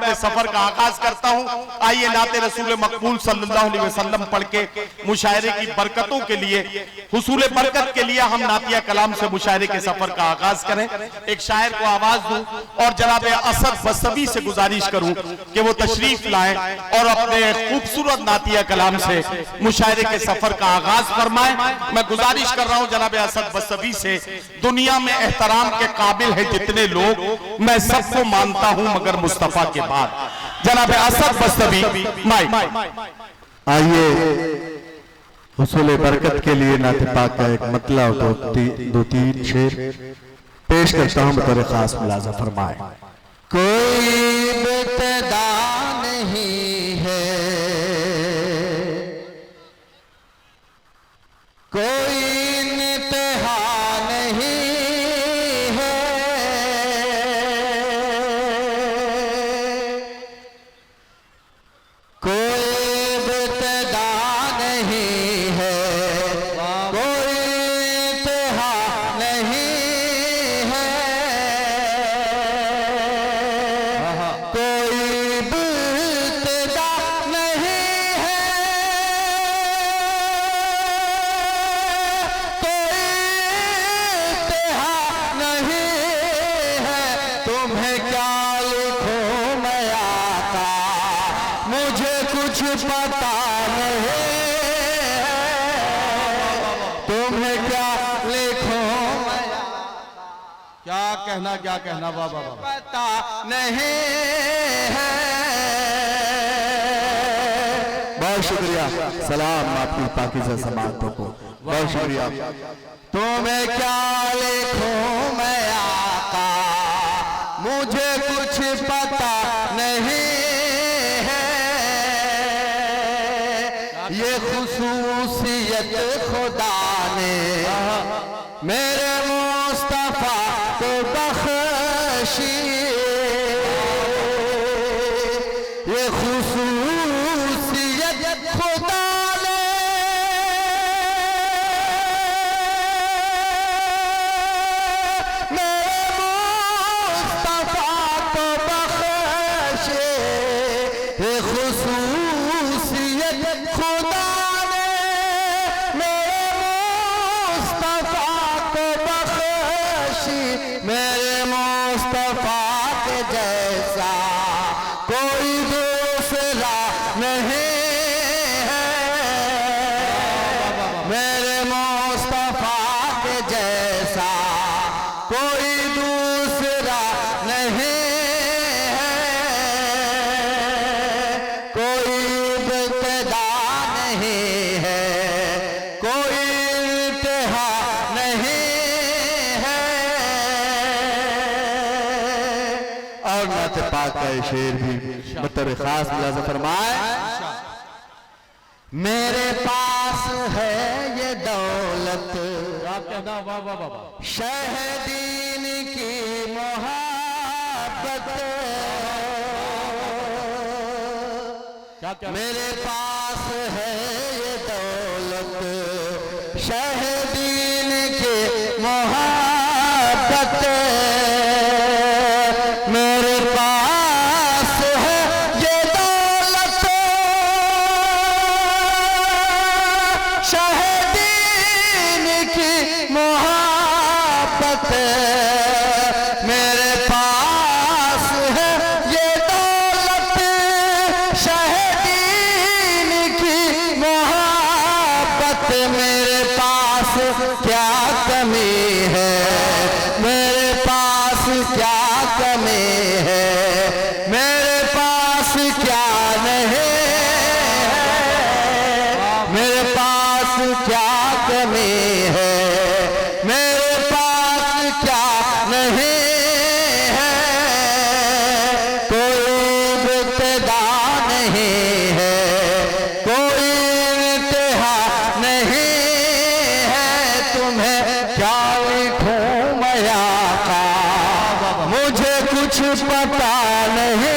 अपने सफर का आगाज करता हूं। आइए नाते रसूल मकबूल सल्लल्लाहु अलैहि वसल्लम पढ़ के मुशायरे की बरकतों के लिए, हुसूल बरकत के लिए हम नातिया कलाम से मुशायरे के सफर का आगाज करें। एक शायर को आवाज दूं और जनाब असद बस्तवी से गुजारिश करूं कि वो तशरीफ लाएं और अपने खूबसूरत नातिया कलाम से मुशायरे के सफर का आगाज फरमाएं। मैं गुजारिश कर रहा हूं जनाब असद बस्तवी से, दुनिया में एहतराम के काबिल है जितने लोग, मैं सबको मानता हूं मगर मुस्तफा के बाद। जनाब असद बस्तवी माइक। आइए हुसूल बरकत के लिए नाते पाक का एक मतला और दो तीन शेर पेश करता हूं, बतौर खास मुलाजा फरमाए। कोई इब्तिदा नहीं है, कोई इंतहा नहीं है, कोई इब्तिदा नहीं है, कोई इंतहा नहीं है, कोई इब्तिदा नहीं है, कोई इंतहा नहीं है। तुम्हें क्या लिखूं मैं आका, मुझे कुछ पता नहीं है। तुम्हें क्या लिखूं मैं, क्या कहना बाबा पता नहीं है। बहुत शुक्रिया, सलाम आपकी पाकीज़ा समातों को, बहुत शुक्रिया। तुम्हें क्या लिखूं मैं आका, मुझे कुछ पता नहीं है। ये खुसूसियत खुदा ने मेरे मुस्तफा को बख्शी, ये खुसूसियत खुदा ने मेरे मुस्तफा को बख्शी, ये खुसूसियत खुदा ने मेरे मुस्तफा को बख्शी। मेरे मुस्तफा के जैसा कोई दूसरा नहीं है, मेरे मुस्तफा के जैसा कोई दूसरा नहीं है, कोई इब्तिदा नहीं है, कोई इंतहा नहीं है। और नाते पाक का ये शेर भी बतौर खास मुलाजा फरमाए। मेरे पास है ये दौलत, शहदीन की मोहब्बत, मेरे पास है ये दौलत, शहदीन की मोहब्बत, मेरे पास है ये दौलत, शहदीन की मोहब्बत, मेरे पास है ये दौलत, शहदीन की मोहब्बत, मेरे पास क्या कमी है, मेरे पास क्या कमी है, मेरे पास क्या नहीं है, मेरे पास क्या कमी है, मेरे पास क्या नहीं है, कोई इब्तिदा नहीं है, कोई इंतहा नहीं है। तुम्हें क्या लिखूं मैं आका, मुझे कुछ पता नहीं।